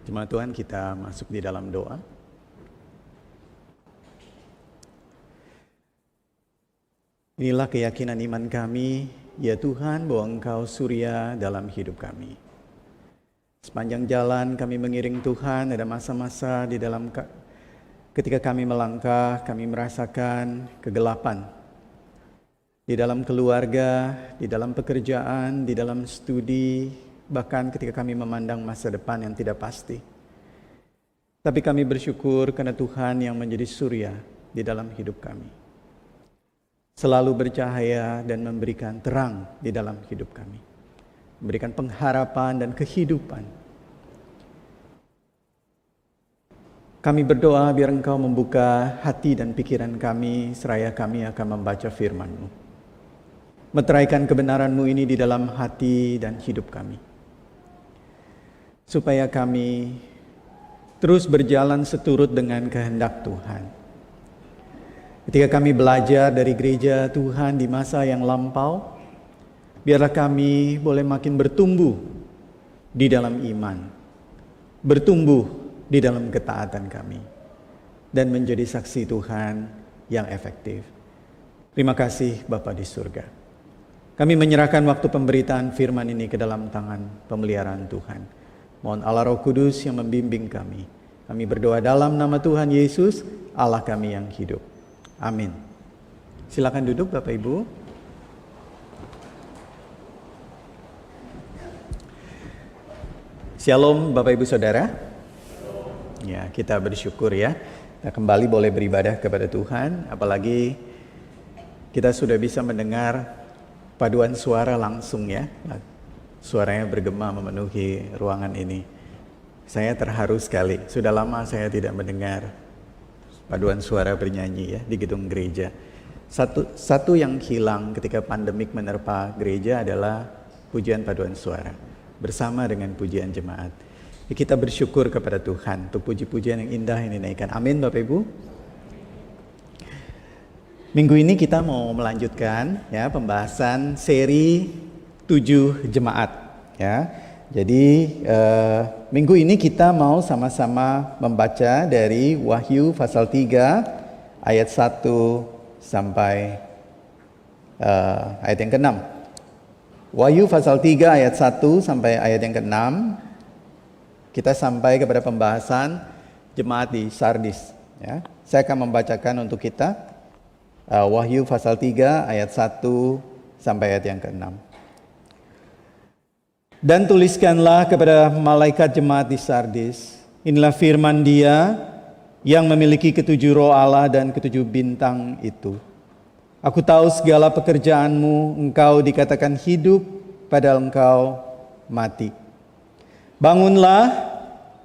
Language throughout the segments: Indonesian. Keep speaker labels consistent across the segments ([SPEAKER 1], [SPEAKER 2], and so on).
[SPEAKER 1] Jemaat Tuhan, kita masuk di dalam doa. Inilah keyakinan iman kami, ya Tuhan, bahwa Engkau surya dalam hidup kami. Sepanjang jalan kami mengiring Tuhan, ada masa-masa di dalam ketika kami melangkah, kami merasakan kegelapan. Di dalam keluarga, di dalam pekerjaan, di dalam studi, bahkan ketika kami memandang masa depan yang tidak pasti. Tapi kami bersyukur karena Tuhan yang menjadi surya di dalam hidup kami. Selalu bercahaya dan memberikan terang di dalam hidup kami. Memberikan pengharapan dan kehidupan. Kami berdoa biar Engkau membuka hati dan pikiran kami, seraya kami akan membaca firman-Mu. Meteraikan kebenaran-Mu ini di dalam hati dan hidup kami. Supaya kami terus berjalan seturut dengan kehendak Tuhan. Ketika kami belajar dari gereja Tuhan di masa yang lampau, biarlah kami boleh makin bertumbuh di dalam iman, bertumbuh di dalam ketaatan kami, dan menjadi saksi Tuhan yang efektif. Terima kasih Bapa di surga. Kami menyerahkan waktu pemberitaan firman ini ke dalam tangan pemeliharaan Tuhan. Mohon Allah Roh Kudus yang membimbing kami. Kami berdoa dalam nama Tuhan Yesus, Allah kami yang hidup. Amin. Silakan duduk Bapak Ibu. Shalom Bapak Ibu Saudara. Ya, kita bersyukur ya. Kita kembali boleh beribadah kepada Tuhan. Apalagi kita sudah bisa mendengar paduan suara langsung ya. Suaranya bergema memenuhi ruangan ini. Saya terharu sekali. Sudah lama saya tidak mendengar paduan suara bernyanyi ya di gedung gereja. Satu yang hilang ketika pandemik menerpa gereja adalah pujian paduan suara bersama dengan pujian jemaat. Kita bersyukur kepada Tuhan untuk puji-pujian yang indah yang dinaikkan. Amin Bapak Ibu. Minggu ini kita mau melanjutkan ya pembahasan seri 7 jemaat ya. Jadi minggu ini kita mau sama-sama membaca dari Wahyu pasal 3 ayat 1 sampai ayat yang ke-6. Wahyu pasal 3 ayat 1 sampai ayat yang ke-6. Kita sampai kepada pembahasan jemaat di Sardis ya. Saya akan membacakan untuk kita Wahyu pasal 3 ayat 1 sampai ayat yang ke-6. Dan tuliskanlah kepada malaikat jemaat di Sardis, inilah firman Dia yang memiliki ketujuh roh Allah dan ketujuh bintang itu. Aku tahu segala pekerjaanmu, engkau dikatakan hidup, padahal engkau mati. Bangunlah,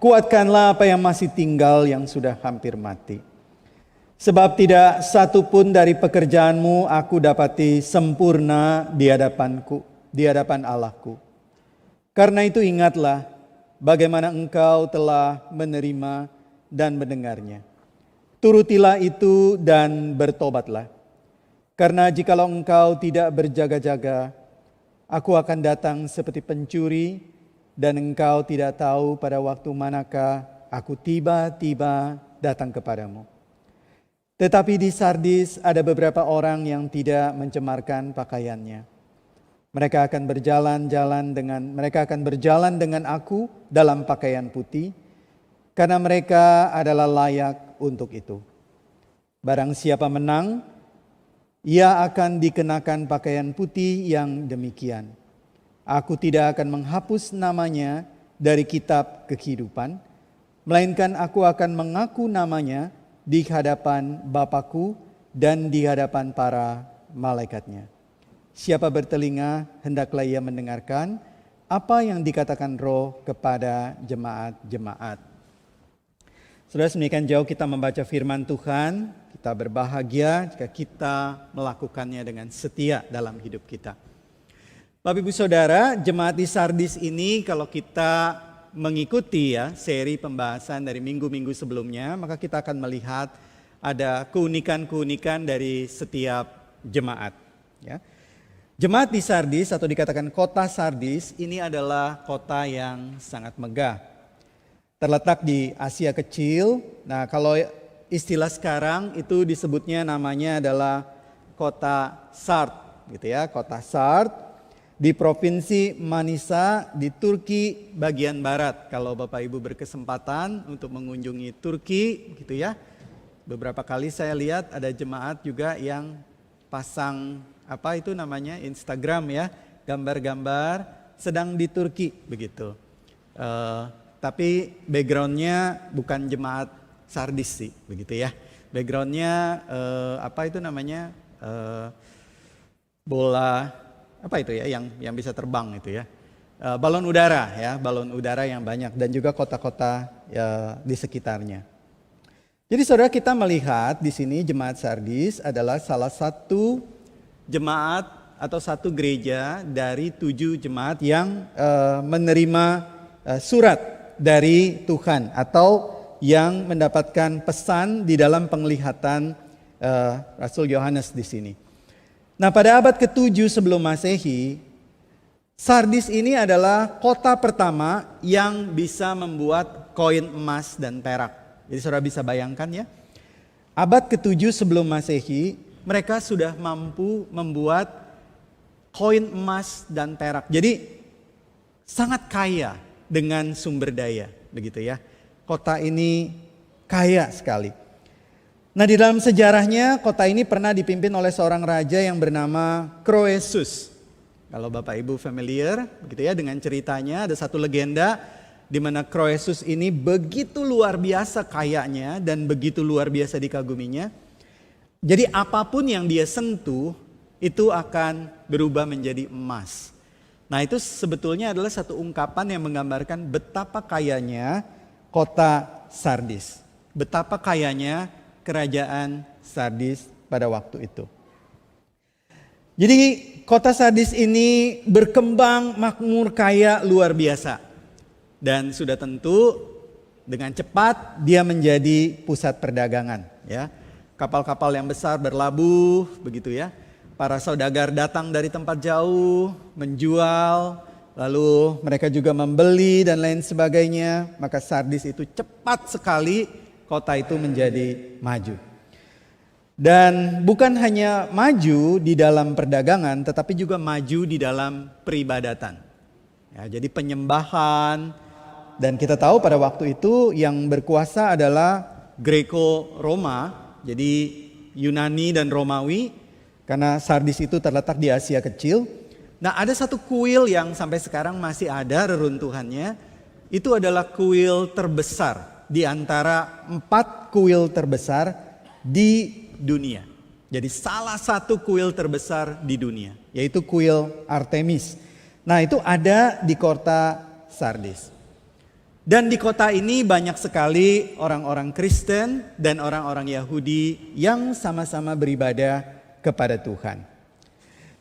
[SPEAKER 1] kuatkanlah apa yang masih tinggal yang sudah hampir mati. Sebab tidak satu pun dari pekerjaanmu aku dapati sempurna di hadapanku, di hadapan Allahku. Karena itu ingatlah bagaimana engkau telah menerima dan mendengarnya. Turutilah itu dan bertobatlah. Karena jikalau engkau tidak berjaga-jaga, aku akan datang seperti pencuri dan engkau tidak tahu pada waktu manakah aku tiba-tiba datang kepadamu. Tetapi di Sardis ada beberapa orang yang tidak mencemarkan pakaiannya. Mereka akan berjalan dengan aku dalam pakaian putih, karena mereka adalah layak untuk itu. Barang siapa menang, ia akan dikenakan pakaian putih yang demikian. Aku tidak akan menghapus namanya dari kitab kehidupan, melainkan aku akan mengaku namanya di hadapan Bapa-Ku dan di hadapan para malaikatnya. Siapa bertelinga, hendaklah ia mendengarkan apa yang dikatakan Roh kepada jemaat-jemaat. Saudara, sedemikian jauh kita membaca firman Tuhan, kita berbahagia jika kita melakukannya dengan setia dalam hidup kita. Bapak Ibu Saudara, jemaat di Sardis ini kalau kita mengikuti ya seri pembahasan dari minggu-minggu sebelumnya, maka kita akan melihat ada keunikan-keunikan dari setiap jemaat ya. Jemaat di Sardis atau dikatakan kota Sardis ini adalah kota yang sangat megah. terletak di Asia Kecil. Nah, kalau istilah sekarang itu disebutnya namanya adalah kota Sart, gitu ya, kota Sart di provinsi Manisa di Turki bagian barat. Kalau Bapak Ibu berkesempatan untuk mengunjungi Turki, gitu ya. Beberapa kali saya lihat ada jemaat juga yang pasang apa itu namanya Instagram ya, gambar-gambar sedang di Turki begitu. Tapi backgroundnya bukan jemaat Sardis sih, begitu ya. Backgroundnya apa itu namanya bola apa itu ya yang bisa terbang itu ya, balon udara ya, balon udara yang banyak dan juga kota-kota ya, di sekitarnya. Jadi saudara, kita melihat di sini jemaat Sardis adalah salah satu jemaat atau satu gereja dari 7 jemaat yang menerima surat dari Tuhan atau yang mendapatkan pesan di dalam penglihatan Rasul Yohanes di sini. Nah, pada abad ke-7 sebelum Masehi, Sardis ini adalah kota pertama yang bisa membuat koin emas dan perak. Jadi saudara bisa bayangkan ya, abad ke-7 sebelum Masehi, mereka sudah mampu membuat koin emas dan perak. Jadi sangat kaya dengan sumber daya, begitu ya. Kota ini kaya sekali. Nah, di dalam sejarahnya kota ini pernah dipimpin oleh seorang raja yang bernama Croesus. Kalau Bapak Ibu familiar, begitu ya, dengan ceritanya, ada satu legenda di mana Croesus ini begitu luar biasa kayanya dan begitu luar biasa dikaguminya. Jadi apapun yang dia sentuh itu akan berubah menjadi emas. Nah, itu sebetulnya adalah satu ungkapan yang menggambarkan betapa kayanya kota Sardis. Betapa kayanya kerajaan Sardis pada waktu itu. Jadi kota Sardis ini berkembang makmur kaya luar biasa. Dan sudah tentu dengan cepat dia menjadi pusat perdagangan ya. Kapal-kapal yang besar berlabuh begitu ya. Para saudagar datang dari tempat jauh menjual, lalu mereka juga membeli dan lain sebagainya. Maka Sardis itu cepat sekali kota itu menjadi maju. Dan bukan hanya maju di dalam perdagangan, tetapi juga maju di dalam peribadatan. Ya, jadi penyembahan. Dan kita tahu pada waktu itu yang berkuasa adalah Greco-Roma, jadi Yunani dan Romawi, karena Sardis itu terletak di Asia Kecil. Nah, ada satu kuil yang sampai sekarang masih ada reruntuhannya, itu adalah kuil terbesar di antara 4 kuil terbesar di dunia. Jadi salah satu kuil terbesar di dunia, yaitu kuil Artemis. Nah, itu ada di kota Sardis. Dan di kota ini banyak sekali orang-orang Kristen dan orang-orang Yahudi yang sama-sama beribadah kepada Tuhan.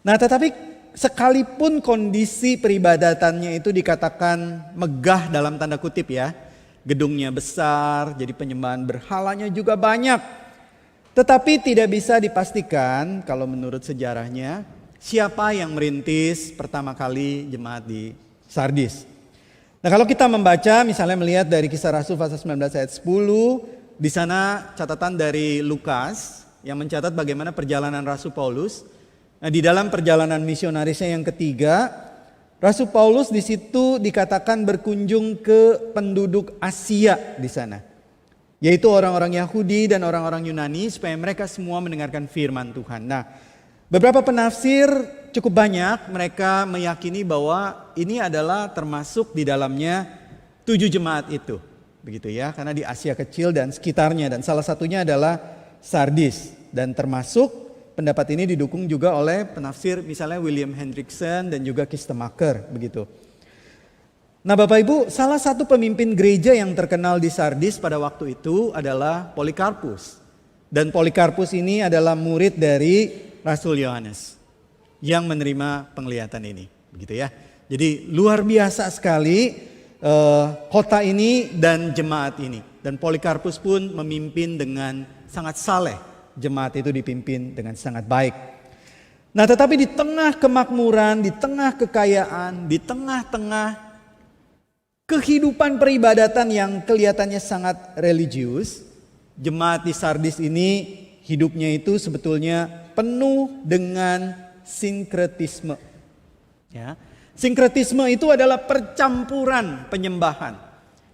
[SPEAKER 1] Nah, tetapi sekalipun kondisi peribadatannya itu dikatakan megah dalam tanda kutip ya, gedungnya besar, jadi penyembahan berhalanya juga banyak. Tetapi tidak bisa dipastikan kalau menurut sejarahnya siapa yang merintis pertama kali jemaat di Sardis. Nah, kalau kita membaca misalnya melihat dari Kisah Rasul pasal 19 ayat 10, di sana catatan dari Lukas yang mencatat bagaimana perjalanan Rasul Paulus. Nah, di dalam perjalanan misionarisnya yang ketiga, Rasul Paulus di situ dikatakan berkunjung ke penduduk Asia di sana, yaitu orang-orang Yahudi dan orang-orang Yunani, supaya mereka semua mendengarkan firman Tuhan. Nah, beberapa penafsir cukup banyak mereka meyakini bahwa ini adalah termasuk di dalamnya 7 jemaat itu, begitu ya, karena di Asia Kecil dan sekitarnya, dan salah satunya adalah Sardis, dan termasuk pendapat ini didukung juga oleh penafsir misalnya William Hendrickson dan juga Kistemaker begitu. Nah, Bapak Ibu, salah satu pemimpin gereja yang terkenal di Sardis pada waktu itu adalah Polikarpus, dan Polikarpus ini adalah murid dari Rasul Yohanes yang menerima penglihatan ini, begitu ya. Jadi luar biasa sekali kota ini dan jemaat ini. Dan Polikarpus pun memimpin dengan sangat saleh. Jemaat itu dipimpin dengan sangat baik. Nah, tetapi di tengah kemakmuran, di tengah kekayaan, di tengah-tengah kehidupan peribadatan yang kelihatannya sangat religius. Jemaat di Sardis ini hidupnya itu sebetulnya penuh dengan sinkretisme. Ya. Sinkretisme itu adalah percampuran penyembahan.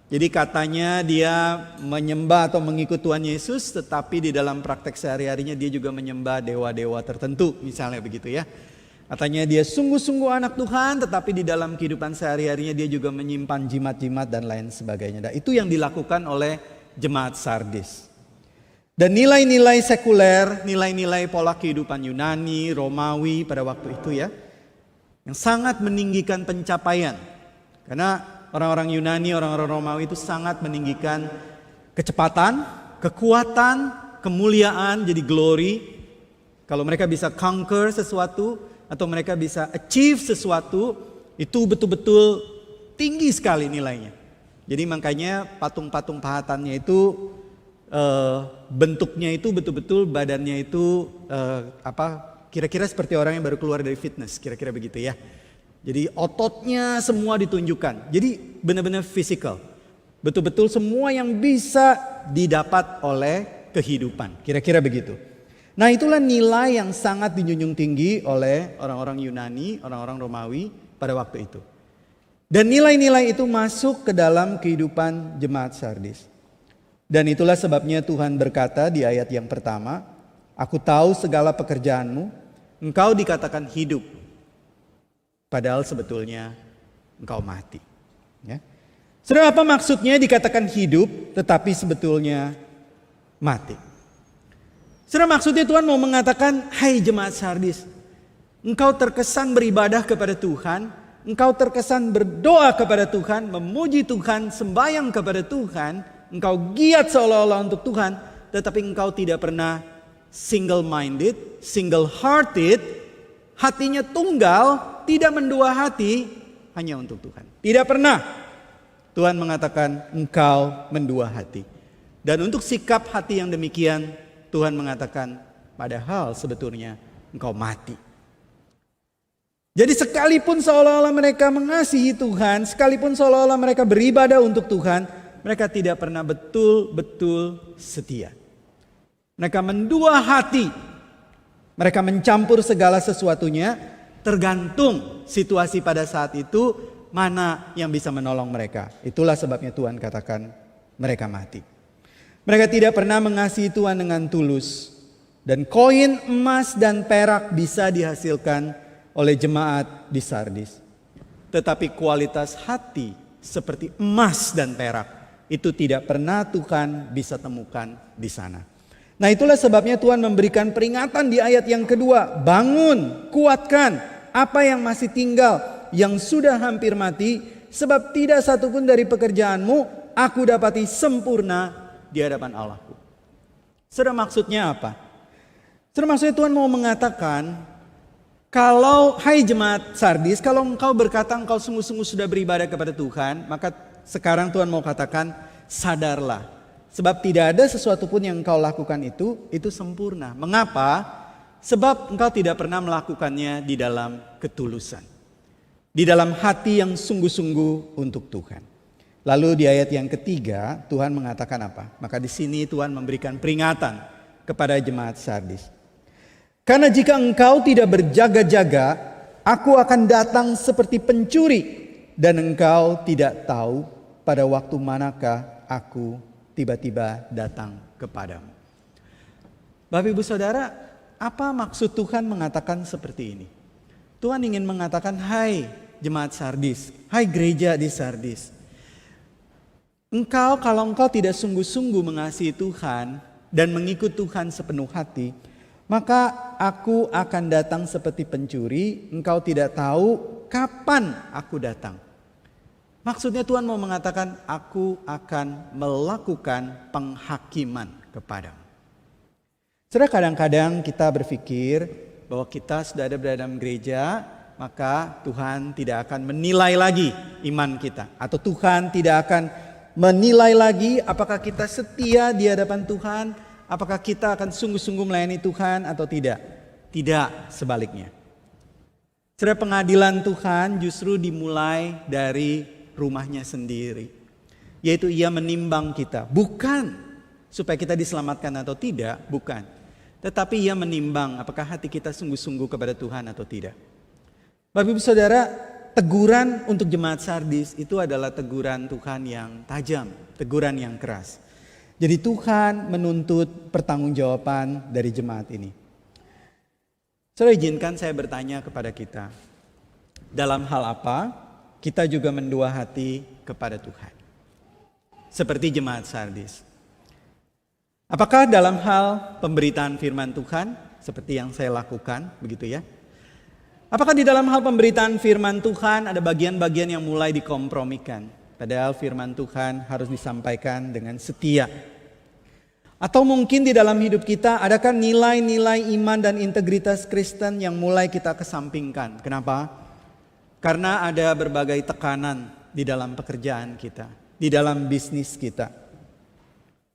[SPEAKER 1] Jadi katanya dia menyembah atau mengikut Tuhan Yesus, tetapi di dalam praktek sehari-harinya dia juga menyembah dewa-dewa tertentu, misalnya begitu ya. Katanya dia sungguh-sungguh anak Tuhan, tetapi di dalam kehidupan sehari-harinya dia juga menyimpan jimat-jimat dan lain sebagainya. Dan itu yang dilakukan oleh jemaat Sardis. Dan nilai-nilai sekuler, nilai-nilai pola kehidupan Yunani, Romawi pada waktu itu ya, yang sangat meninggikan pencapaian. Karena orang-orang Yunani, orang-orang Romawi itu sangat meninggikan kecepatan, kekuatan, kemuliaan, jadi glory. Kalau mereka bisa conquer sesuatu, atau mereka bisa achieve sesuatu, itu betul-betul tinggi sekali nilainya. Jadi makanya patung-patung pahatannya itu bentuknya itu betul-betul badannya itu kira-kira seperti orang yang baru keluar dari fitness, kira-kira begitu ya. Jadi ototnya semua ditunjukkan. Jadi benar-benar physical. Betul-betul semua yang bisa didapat oleh kehidupan, kira-kira begitu. Nah, itulah nilai yang sangat dijunjung tinggi oleh orang-orang Yunani, orang-orang Romawi pada waktu itu. Dan nilai-nilai itu masuk ke dalam kehidupan jemaat Sardis. Dan itulah sebabnya Tuhan berkata di ayat yang pertama, "Aku tahu segala pekerjaanmu, engkau dikatakan hidup, padahal sebetulnya engkau mati." Ya. Saudara, apa maksudnya dikatakan hidup tetapi sebetulnya mati? Saudara, maksudnya Tuhan mau mengatakan, hai jemaat Sardis, engkau terkesan beribadah kepada Tuhan, engkau terkesan berdoa kepada Tuhan, memuji Tuhan, sembahyang kepada Tuhan, engkau giat seolah-olah untuk Tuhan, tetapi engkau tidak pernah single-minded, single-hearted, hatinya tunggal, tidak mendua hati, hanya untuk Tuhan. Tidak pernah Tuhan mengatakan engkau mendua hati. Dan untuk sikap hati yang demikian, Tuhan mengatakan padahal sebetulnya engkau mati. Jadi sekalipun seolah-olah mereka mengasihi Tuhan, sekalipun seolah-olah mereka beribadah untuk Tuhan, mereka tidak pernah betul-betul setia. Mereka mendua hati. Mereka mencampur segala sesuatunya, tergantung situasi pada saat itu, mana yang bisa menolong mereka. Itulah sebabnya Tuhan katakan mereka mati. Mereka tidak pernah mengasihi Tuhan dengan tulus. Dan koin, emas, dan perak bisa dihasilkan oleh jemaat di Sardis. Tetapi kualitas hati seperti emas dan perak itu tidak pernah Tuhan bisa temukan di sana. Nah, itulah sebabnya Tuhan memberikan peringatan di ayat yang kedua. Bangun, kuatkan apa yang masih tinggal, yang sudah hampir mati. Sebab tidak satupun dari pekerjaanmu aku dapati sempurna di hadapan Allahku. Saudara, maksudnya apa? Saudara, maksudnya Tuhan mau mengatakan, kalau hai jemaat Sardis, kalau engkau berkata engkau sungguh-sungguh sudah beribadah kepada Tuhan, maka sekarang Tuhan mau katakan, sadarlah. Sebab tidak ada sesuatu pun yang engkau lakukan itu sempurna. Mengapa? Sebab engkau tidak pernah melakukannya di dalam ketulusan. Di dalam hati yang sungguh-sungguh untuk Tuhan. Lalu di ayat yang ketiga, Tuhan mengatakan apa? Maka di sini Tuhan memberikan peringatan kepada jemaat Sardis. Karena jika engkau tidak berjaga-jaga, aku akan datang seperti pencuri, dan engkau tidak tahu pada waktu manakah aku tiba-tiba datang kepadamu. Bapak Ibu Saudara, apa maksud Tuhan mengatakan seperti ini? Tuhan ingin mengatakan, hai jemaat Sardis, hai gereja di Sardis, kalau engkau tidak sungguh-sungguh mengasihi Tuhan dan mengikut Tuhan sepenuh hati, maka aku akan datang seperti pencuri, engkau tidak tahu kapan aku datang. Maksudnya Tuhan mau mengatakan, aku akan melakukan penghakiman kepadamu. Saudara, kadang-kadang kita berpikir bahwa kita sudah ada dalam gereja, maka Tuhan tidak akan menilai lagi iman kita. Atau Tuhan tidak akan menilai lagi apakah kita setia di hadapan Tuhan, apakah kita akan sungguh-sungguh melayani Tuhan atau tidak. Tidak, sebaliknya. Saudara, pengadilan Tuhan justru dimulai dari rumahnya sendiri. Yaitu ia menimbang kita. Bukan supaya kita diselamatkan atau tidak, bukan. Tetapi ia menimbang apakah hati kita sungguh-sungguh kepada Tuhan atau tidak. Bapak Ibu Saudara, teguran untuk jemaat Sardis itu adalah teguran Tuhan yang tajam, teguran yang keras. Jadi Tuhan menuntut pertanggungjawaban dari jemaat ini. Saudara, izinkan saya bertanya kepada kita. Dalam hal apa kita juga mendua hati kepada Tuhan? Seperti jemaat Sardis. Apakah dalam hal pemberitaan firman Tuhan seperti yang saya lakukan, begitu ya? Apakah di dalam hal pemberitaan firman Tuhan ada bagian-bagian yang mulai dikompromikan? Padahal firman Tuhan harus disampaikan dengan setia. Atau mungkin di dalam hidup kita adakah nilai-nilai iman dan integritas Kristen yang mulai kita kesampingkan? Kenapa? Karena ada berbagai tekanan di dalam pekerjaan kita, di dalam bisnis kita.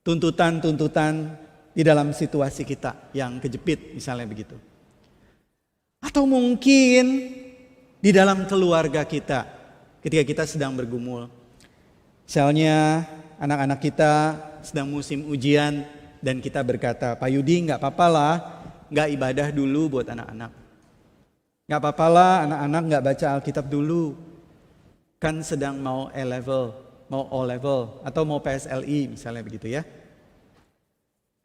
[SPEAKER 1] Tuntutan-tuntutan di dalam situasi kita yang kejepit, misalnya begitu. Atau mungkin di dalam keluarga kita ketika kita sedang bergumul. Misalnya anak-anak kita sedang musim ujian dan kita berkata, Pak Yudi nggak apa-apa lah, nggak ibadah dulu buat anak-anak. Nggak apa-apa lah anak-anak nggak baca Alkitab dulu. Kan sedang mau E-level, mau O-level, atau mau PSLI misalnya begitu ya.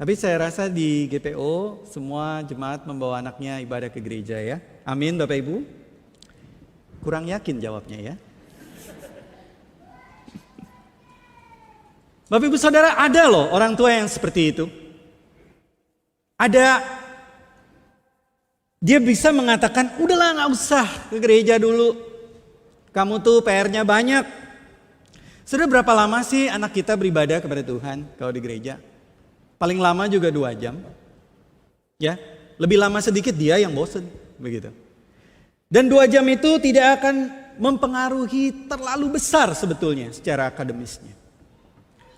[SPEAKER 1] Tapi saya rasa di GPO semua jemaat membawa anaknya ibadah ke gereja ya. Amin Bapak Ibu. Kurang yakin jawabnya ya. Bapak Ibu Saudara, ada loh orang tua yang seperti itu. Ada, dia bisa mengatakan, udahlah gak usah ke gereja dulu. Kamu tuh PR-nya banyak. Sudah berapa lama sih anak kita beribadah kepada Tuhan kalau di gereja? Paling lama juga 2 jam. Ya, lebih lama sedikit dia yang bosen. Begitu. Dan 2 jam itu tidak akan mempengaruhi terlalu besar sebetulnya secara akademisnya.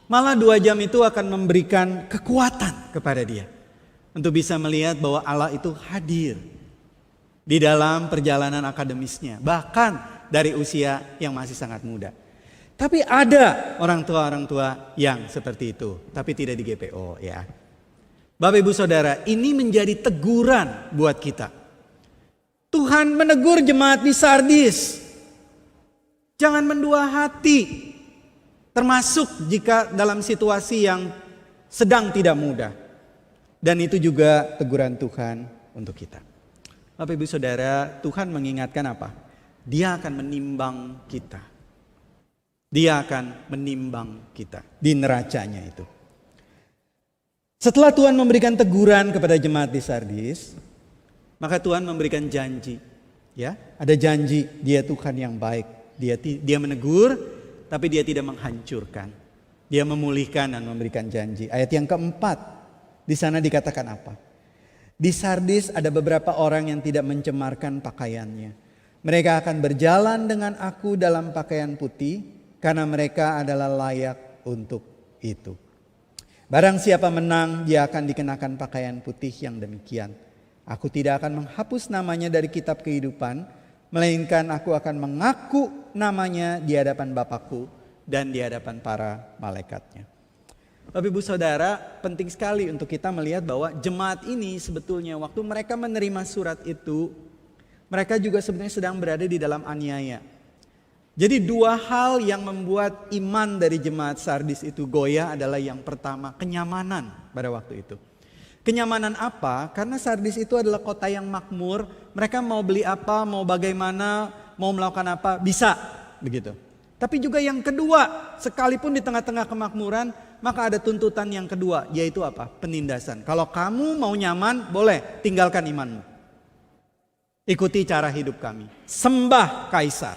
[SPEAKER 1] Malah 2 jam itu akan memberikan kekuatan kepada dia. Untuk bisa melihat bahwa Allah itu hadir di dalam perjalanan akademisnya. Bahkan dari usia yang masih sangat muda. Tapi ada orang tua yang seperti itu. Tapi tidak di GPO ya. Bapak Ibu Saudara, ini menjadi teguran buat kita. Tuhan menegur jemaat di Sardis. Jangan mendua hati. Termasuk jika dalam situasi yang sedang tidak mudah. Dan itu juga teguran Tuhan untuk kita. Bapak Ibu Saudara, Tuhan mengingatkan apa? Dia akan menimbang kita. Dia akan menimbang kita di neracanya itu. Setelah Tuhan memberikan teguran kepada jemaat di Sardis, maka Tuhan memberikan janji. Ya, ada janji, dia Tuhan yang baik. Dia menegur, tapi dia tidak menghancurkan. Dia memulihkan dan memberikan janji. Ayat yang keempat, di sana dikatakan apa? Di Sardis ada beberapa orang yang tidak mencemarkan pakaiannya. Mereka akan berjalan dengan aku dalam pakaian putih, karena mereka adalah layak untuk itu. Barang siapa menang, dia akan dikenakan pakaian putih yang demikian. Aku tidak akan menghapus namanya dari kitab kehidupan, melainkan aku akan mengaku namanya di hadapan Bapakku dan di hadapan para malaikatnya. Bapak Ibu Saudara, penting sekali untuk kita melihat bahwa jemaat ini sebetulnya waktu mereka menerima surat itu, mereka juga sebenarnya sedang berada di dalam aniaya. Jadi 2 hal yang membuat iman dari jemaat Sardis itu goyah adalah yang pertama, kenyamanan pada waktu itu. Kenyamanan apa? Karena Sardis itu adalah kota yang makmur. Mereka mau beli apa, mau bagaimana, mau melakukan apa, bisa begitu. Tapi juga yang kedua, sekalipun di tengah-tengah kemakmuran, maka ada tuntutan yang kedua, yaitu apa? Penindasan. Kalau kamu mau nyaman, boleh tinggalkan imanmu. Ikuti cara hidup kami. Sembah Kaisar.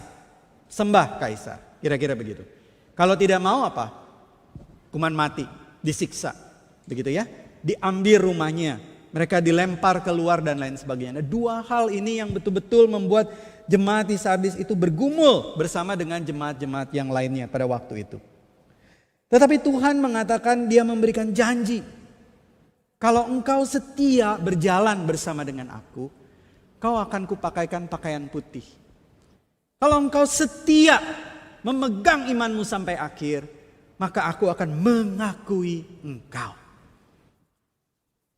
[SPEAKER 1] Sembah Kaisar. Kira-kira begitu. Kalau tidak mau apa? Hukuman mati, disiksa. Begitu ya. Diambil rumahnya, mereka dilempar keluar dan lain sebagainya. Nah, 2 hal ini yang betul-betul membuat jemaat di Sardis itu bergumul bersama dengan jemaat-jemaat yang lainnya pada waktu itu. Tetapi Tuhan mengatakan, dia memberikan janji. Kalau engkau setia berjalan bersama dengan aku, kau akan kupakaikan pakaian putih. Kalau engkau setia memegang imanmu sampai akhir, maka aku akan mengakui engkau.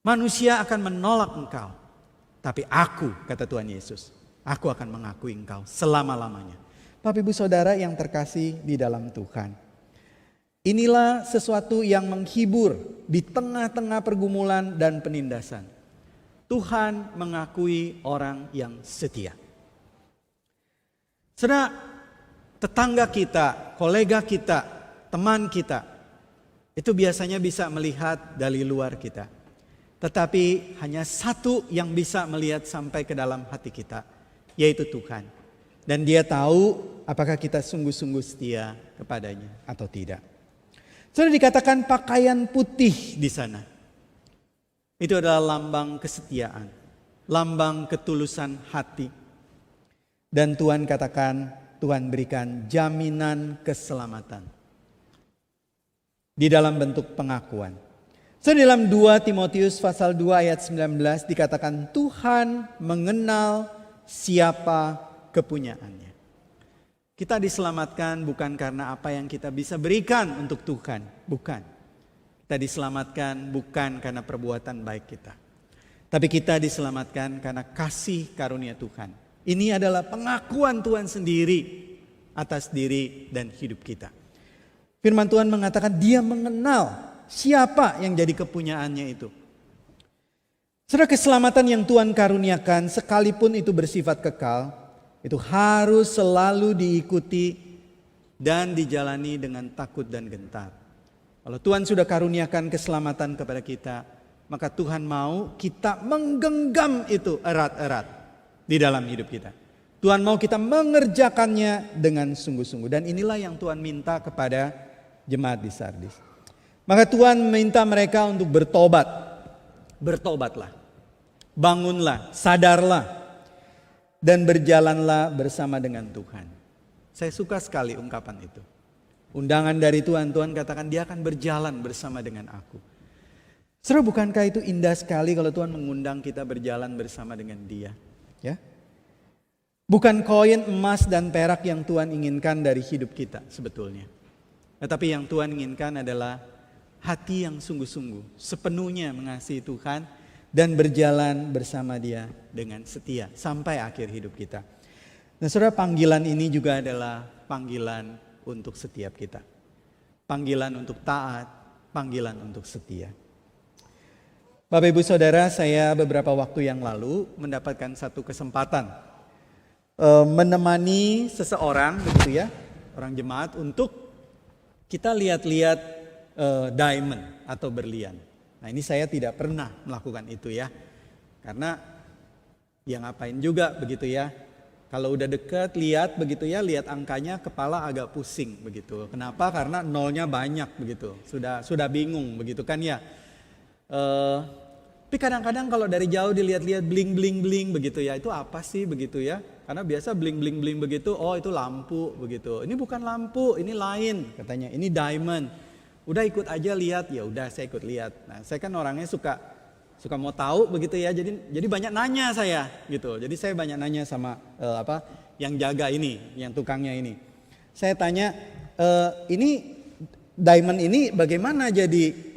[SPEAKER 1] Manusia akan menolak engkau, tapi aku, kata Tuhan Yesus, aku akan mengakui engkau selama-lamanya. Bapak Ibu Saudara yang terkasih di dalam Tuhan, inilah sesuatu yang menghibur di tengah-tengah pergumulan dan penindasan. Tuhan mengakui orang yang setia. Saudara, tetangga kita, kolega kita, teman kita, itu biasanya bisa melihat dari luar kita. Tetapi hanya satu yang bisa melihat sampai ke dalam hati kita, yaitu Tuhan. Dan Dia tahu apakah kita sungguh-sungguh setia kepadanya atau tidak. Sudah dikatakan pakaian putih di sana. Itu adalah lambang kesetiaan, lambang ketulusan hati. Dan Tuhan katakan, Tuhan berikan jaminan keselamatan di dalam bentuk pengakuan. So dalam 2 Timotius pasal 2 ayat 19 dikatakan Tuhan mengenal siapa kepunyaannya. Kita diselamatkan bukan karena apa yang kita bisa berikan untuk Tuhan, bukan. Kita diselamatkan bukan karena perbuatan baik kita. Tapi kita diselamatkan karena kasih karunia Tuhan. Ini adalah pengakuan Tuhan sendiri atas diri dan hidup kita. Firman Tuhan mengatakan Dia mengenal siapa yang jadi kepunyaannya itu. Saudara, keselamatan yang Tuhan karuniakan sekalipun itu bersifat kekal, itu harus selalu diikuti dan dijalani dengan takut dan gentar. Kalau Tuhan sudah karuniakan keselamatan kepada kita, maka Tuhan mau kita menggenggam itu erat-erat di dalam hidup kita. Tuhan mau kita mengerjakannya dengan sungguh-sungguh. Dan inilah yang Tuhan minta kepada jemaat di Sardis. Maka Tuhan minta mereka untuk bertobat. Bertobatlah, bangunlah, sadarlah, dan berjalanlah bersama dengan Tuhan. Saya suka sekali ungkapan itu. Undangan dari Tuhan, Tuhan katakan Dia akan berjalan bersama dengan aku. Saudara, bukankah itu indah sekali kalau Tuhan mengundang kita berjalan bersama dengan Dia? Ya, bukan koin emas dan perak yang Tuhan inginkan dari hidup kita sebetulnya. Tetapi yang Tuhan inginkan adalah hati yang sungguh-sungguh, sepenuhnya mengasihi Tuhan dan berjalan bersama Dia dengan setia sampai akhir hidup kita. Nah, saudara, panggilan ini juga adalah panggilan untuk setiap kita. Panggilan untuk taat, panggilan untuk setia. Bapak Ibu Saudara, saya beberapa waktu yang lalu mendapatkan satu kesempatan menemani seseorang, begitu ya, orang jemaat untuk kita lihat-lihat diamond atau berlian. Nah, ini saya tidak pernah melakukan itu ya. Karena ya ngapain juga begitu ya. Kalau udah dekat lihat begitu ya, lihat angkanya kepala agak pusing begitu. Kenapa? Karena nolnya banyak begitu. Sudah bingung begitu kan ya. Tapi kadang-kadang kalau dari jauh dilihat-lihat bling begitu ya, itu apa sih begitu ya? Karena biasa bling begitu, oh itu lampu begitu. Ini bukan lampu, ini lain katanya. Ini diamond. Udah ikut aja lihat, ya udah saya ikut lihat. Nah, saya kan orangnya suka mau tahu begitu ya. Jadi banyak nanya saya gitu. Jadi saya banyak nanya sama yang jaga ini, yang tukangnya ini. Saya tanya, ini diamond ini bagaimana jadi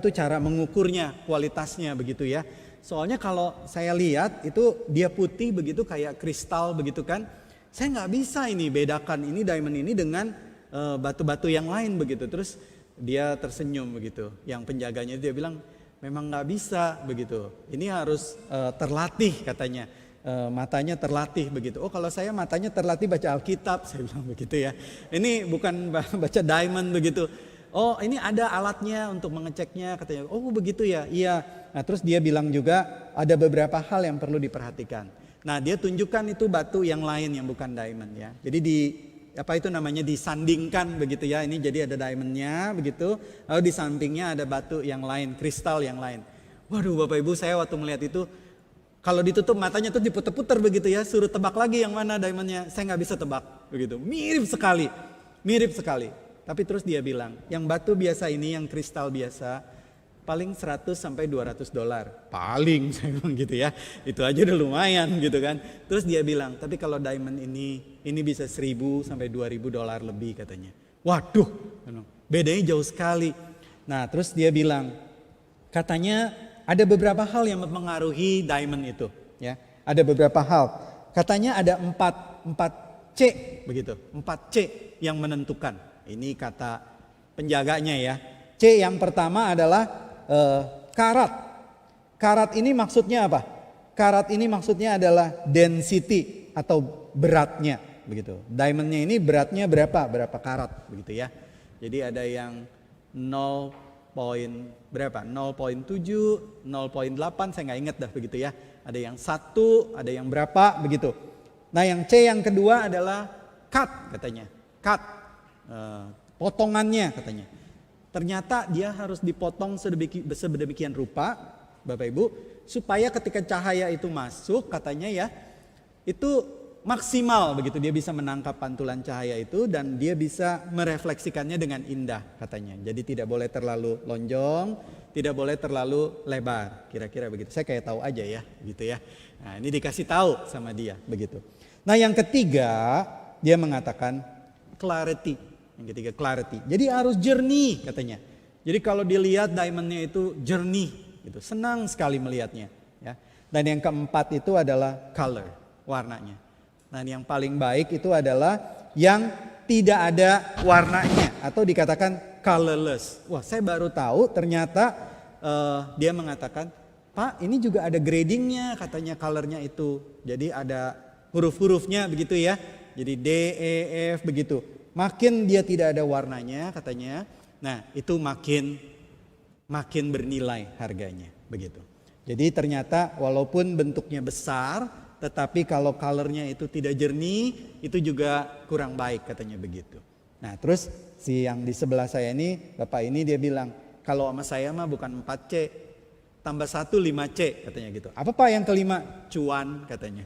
[SPEAKER 1] cara mengukurnya, kualitasnya begitu ya. Soalnya kalau saya lihat itu dia putih begitu kayak kristal begitu kan. Saya nggak bisa ini bedakan ini diamond ini dengan batu-batu yang lain begitu. Terus dia tersenyum begitu. Yang penjaganya dia bilang memang nggak bisa begitu. Ini harus terlatih katanya. Matanya terlatih begitu. Oh, kalau saya matanya terlatih baca Alkitab, saya bilang begitu ya. Ini bukan baca diamond begitu. Oh, ini ada alatnya untuk mengeceknya katanya. Oh, begitu ya. Iya. Nah, terus dia bilang juga ada beberapa hal yang perlu diperhatikan. Nah, dia tunjukkan itu batu yang lain yang bukan diamond ya. Jadi disandingkan begitu ya. Ini jadi ada diamondnya begitu. Lalu di sampingnya ada batu yang lain, kristal yang lain. Waduh, Bapak Ibu, saya waktu melihat itu, kalau ditutup matanya tuh diputer-puter begitu ya. Suruh tebak lagi yang mana diamondnya. Saya nggak bisa tebak begitu. Mirip sekali. Tapi terus dia bilang, yang batu biasa ini, yang kristal biasa, paling 100 sampai 200 dolar. Paling saya bilang gitu ya. Itu aja udah lumayan gitu kan. Terus dia bilang, tapi kalau diamond ini bisa 1.000 sampai 2.000 dolar lebih katanya. Waduh, bedanya jauh sekali. Nah terus dia bilang, katanya ada beberapa hal yang mempengaruhi diamond itu. Ya, ada beberapa hal. Katanya ada 4 C begitu. 4 C yang menentukan. Ini kata penjaganya ya. C yang pertama adalah karat. Karat ini maksudnya apa? Karat ini maksudnya adalah density atau beratnya begitu. Diamondnya ini beratnya berapa karat begitu ya. Jadi ada yang 0,7, 0,8 saya nggak ingat dah begitu ya. Ada yang 1, ada yang berapa begitu. Nah yang C yang kedua adalah cut katanya. Cut, potongannya katanya. Ternyata dia harus dipotong sedemikian rupa, Bapak Ibu, supaya ketika cahaya itu masuk, katanya ya, itu maksimal begitu. Dia bisa menangkap pantulan cahaya itu dan dia bisa merefleksikannya dengan indah katanya. Jadi tidak boleh terlalu lonjong, tidak boleh terlalu lebar, kira-kira begitu. Saya kayak tahu aja ya, gitu ya. Nah ini dikasih tahu sama dia, begitu. Nah yang ketiga, dia mengatakan clarity. Yang ketiga clarity. Jadi harus jernih katanya. Jadi kalau dilihat diamondnya itu jernih, gitu. Senang sekali melihatnya. Ya. Dan yang keempat itu adalah color, warnanya. Dan yang paling baik itu adalah yang tidak ada warnanya atau dikatakan colorless. Wah saya baru tahu ternyata dia mengatakan, Pak ini juga ada gradingnya katanya colornya itu. Jadi ada huruf-hurufnya begitu ya. Jadi D, E, F begitu. Makin dia tidak ada warnanya katanya, nah itu makin bernilai harganya begitu. Jadi ternyata walaupun bentuknya besar, tetapi kalau colornya itu tidak jernih, itu juga kurang baik katanya begitu. Nah terus si yang di sebelah saya ini, bapak ini dia bilang, kalau sama saya mah bukan 4C, tambah 1 5C katanya gitu. Apa Pak yang kelima? Cuan katanya.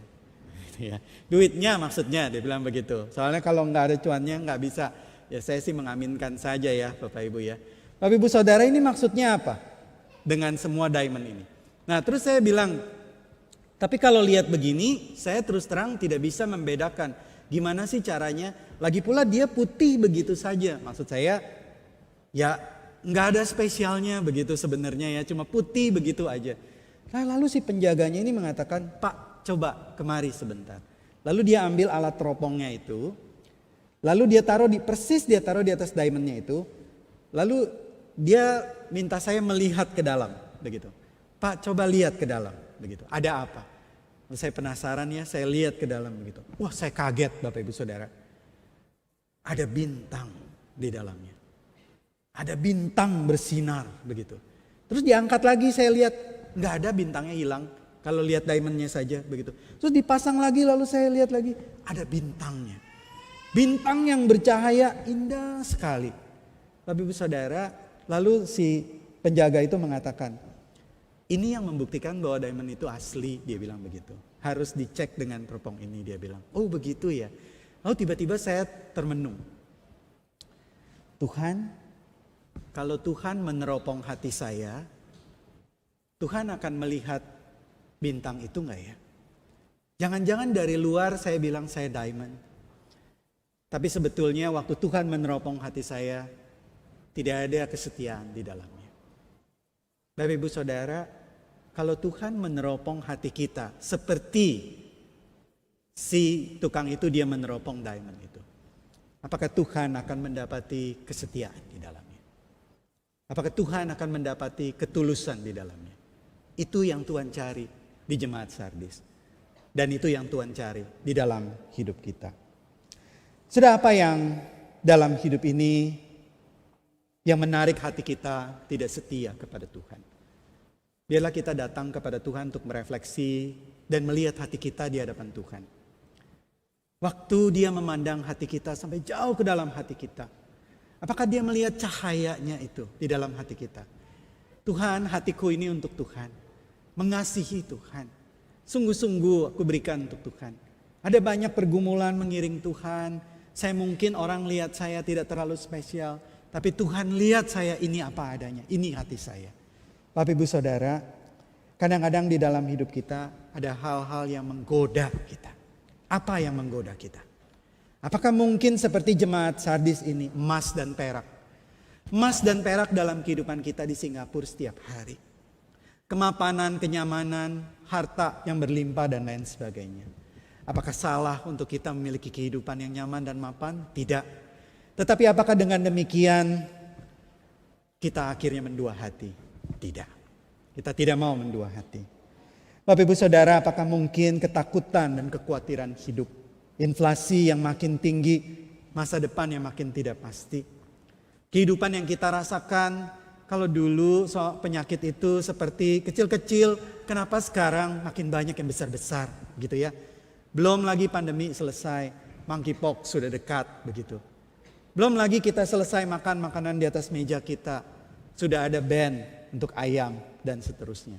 [SPEAKER 1] Ya, duitnya maksudnya dia bilang begitu. Soalnya kalau nggak ada cuannya nggak bisa. Ya saya sih mengaminkan saja ya Bapak Ibu ya. Bapak Ibu Saudara ini maksudnya apa? Dengan semua diamond ini. Nah terus saya bilang, tapi kalau lihat begini saya terus terang tidak bisa membedakan. Gimana sih caranya? Lagi pula dia putih begitu saja. Maksud saya ya nggak ada spesialnya begitu sebenarnya ya. Cuma putih begitu aja. Nah, lalu si penjaganya ini mengatakan, Pak coba kemari sebentar. Lalu dia ambil alat teropongnya itu. Lalu dia taruh di atas diamondnya itu. Lalu dia minta saya melihat ke dalam. Begitu. Pak coba lihat ke dalam. Begitu. Ada apa? Saya penasaran ya, saya lihat ke dalam begitu. Wah saya kaget Bapak Ibu Saudara. Ada bintang di dalamnya. Ada bintang bersinar begitu. Terus diangkat lagi saya lihat. Nggak ada, bintangnya hilang. Kalau lihat diamondnya saja begitu. Terus dipasang lagi, lalu saya lihat lagi ada bintangnya. Bintang yang bercahaya indah sekali. Bapak Ibu Saudara, lalu si penjaga itu mengatakan, ini yang membuktikan bahwa diamond itu asli, dia bilang begitu. Harus dicek dengan teropong ini, dia bilang. Oh begitu ya. Lalu tiba-tiba saya termenung. Tuhan, kalau Tuhan meneropong hati saya, Tuhan akan melihat bintang itu enggak ya? Jangan-jangan dari luar saya bilang saya diamond. Tapi sebetulnya waktu Tuhan meneropong hati saya, tidak ada kesetiaan di dalamnya. Bapak Ibu Saudara, kalau Tuhan meneropong hati kita seperti si tukang itu dia meneropong diamond itu, apakah Tuhan akan mendapati kesetiaan di dalamnya? Apakah Tuhan akan mendapati ketulusan di dalamnya? Itu yang Tuhan cari di jemaat Sardis. Dan itu yang Tuhan cari di dalam hidup kita. Sudah apa yang dalam hidup ini yang menarik hati kita tidak setia kepada Tuhan? Biarlah kita datang kepada Tuhan untuk merefleksi dan melihat hati kita di hadapan Tuhan. Waktu dia memandang hati kita sampai jauh ke dalam hati kita, apakah dia melihat cahayanya itu di dalam hati kita? Tuhan, hatiku ini untuk Tuhan. Mengasihi Tuhan. Sungguh-sungguh aku berikan untuk Tuhan. Ada banyak pergumulan mengiring Tuhan. Saya mungkin orang lihat saya tidak terlalu spesial. Tapi Tuhan lihat saya ini apa adanya. Ini hati saya. Bapak Ibu Saudara, kadang-kadang di dalam hidup kita ada hal-hal yang menggoda kita. Apa yang menggoda kita? Apakah mungkin seperti jemaat Sardis ini, emas dan perak? Emas dan perak dalam kehidupan kita di Singapura setiap hari. Kemapanan, kenyamanan, harta yang berlimpah dan lain sebagainya. Apakah salah untuk kita memiliki kehidupan yang nyaman dan mapan? Tidak. Tetapi apakah dengan demikian kita akhirnya mendua hati? Tidak. Kita tidak mau mendua hati. Bapak Ibu Saudara, apakah mungkin ketakutan dan kekhawatiran hidup, inflasi yang makin tinggi, masa depan yang makin tidak pasti, kehidupan yang kita rasakan, kalau dulu soal penyakit itu seperti kecil-kecil, kenapa sekarang makin banyak yang besar-besar gitu ya. Belum lagi pandemi selesai, monkeypox sudah dekat begitu. Belum lagi kita selesai makan makanan di atas meja kita, sudah ada ban untuk ayam dan seterusnya.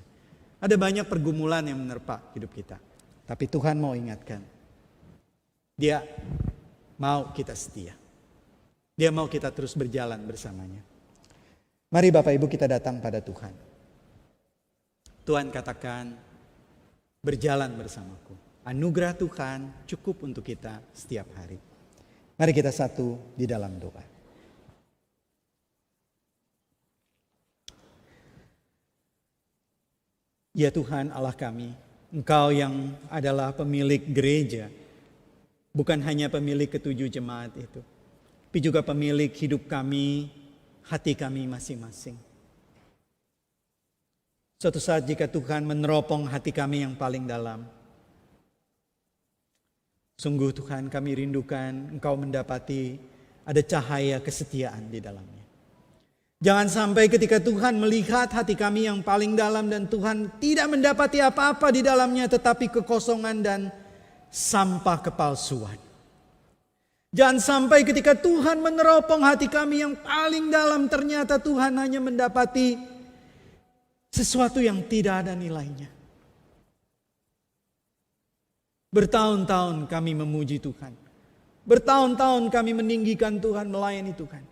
[SPEAKER 1] Ada banyak pergumulan yang menerpa hidup kita. Tapi Tuhan mau ingatkan, Dia mau kita setia. Dia mau kita terus berjalan bersamanya. Mari Bapak Ibu kita datang pada Tuhan. Tuhan katakan, berjalan bersamaku. Anugerah Tuhan cukup untuk kita setiap hari. Mari kita satu di dalam doa. Ya Tuhan Allah kami, Engkau yang adalah pemilik gereja, bukan hanya pemilik ketujuh jemaat itu, tapi juga pemilik hidup kami, hati kami masing-masing. Suatu saat jika Tuhan meneropong hati kami yang paling dalam, sungguh Tuhan kami rindukan Engkau mendapati ada cahaya kesetiaan di dalamnya. Jangan sampai ketika Tuhan melihat hati kami yang paling dalam dan Tuhan tidak mendapati apa-apa di dalamnya, tetapi kekosongan dan sampah kepalsuan. Jangan sampai ketika Tuhan meneropong hati kami yang paling dalam, ternyata Tuhan hanya mendapati sesuatu yang tidak ada nilainya. Bertahun-tahun kami memuji Tuhan. Bertahun-tahun kami meninggikan Tuhan, melayani Tuhan.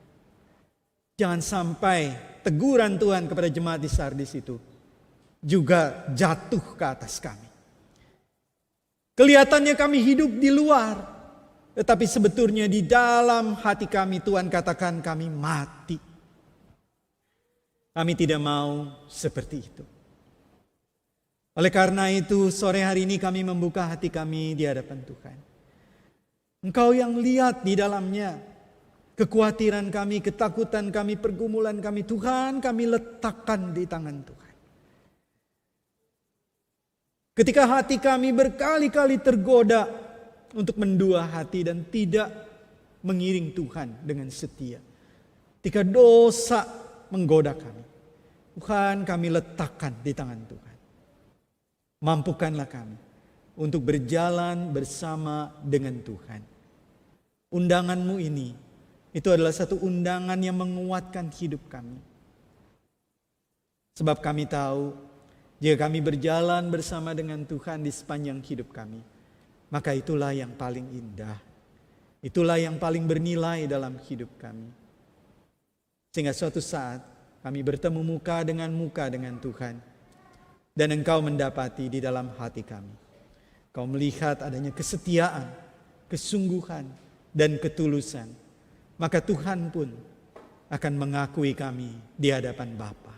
[SPEAKER 1] Jangan sampai teguran Tuhan kepada jemaat di Sardis itu juga jatuh ke atas kami. Kelihatannya kami hidup di luar, tetapi sebetulnya di dalam hati kami Tuhan katakan kami mati. Kami tidak mau seperti itu. Oleh karena itu sore hari ini kami membuka hati kami di hadapan Tuhan. Engkau yang lihat di dalamnya kekhawatiran kami, ketakutan kami, pergumulan kami. Tuhan kami letakkan di tangan Tuhan. Ketika hati kami berkali-kali tergoda untuk mendua hati dan tidak mengiring Tuhan dengan setia. Ketika dosa menggoda kami, Tuhan kami letakkan di tangan Tuhan. Mampukanlah kami untuk berjalan bersama dengan Tuhan. Undangan-Mu ini, itu adalah satu undangan yang menguatkan hidup kami. Sebab kami tahu, jika kami berjalan bersama dengan Tuhan di sepanjang hidup kami, maka itulah yang paling indah. Itulah yang paling bernilai dalam hidup kami. Sehingga suatu saat kami bertemu muka dengan Tuhan. Dan Engkau mendapati di dalam hati kami. Kau melihat adanya kesetiaan, kesungguhan, dan ketulusan. Maka Tuhan pun akan mengakui kami di hadapan Bapa.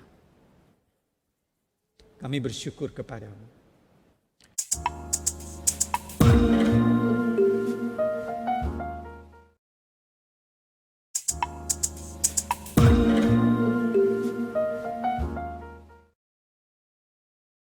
[SPEAKER 1] Kami bersyukur kepadamu.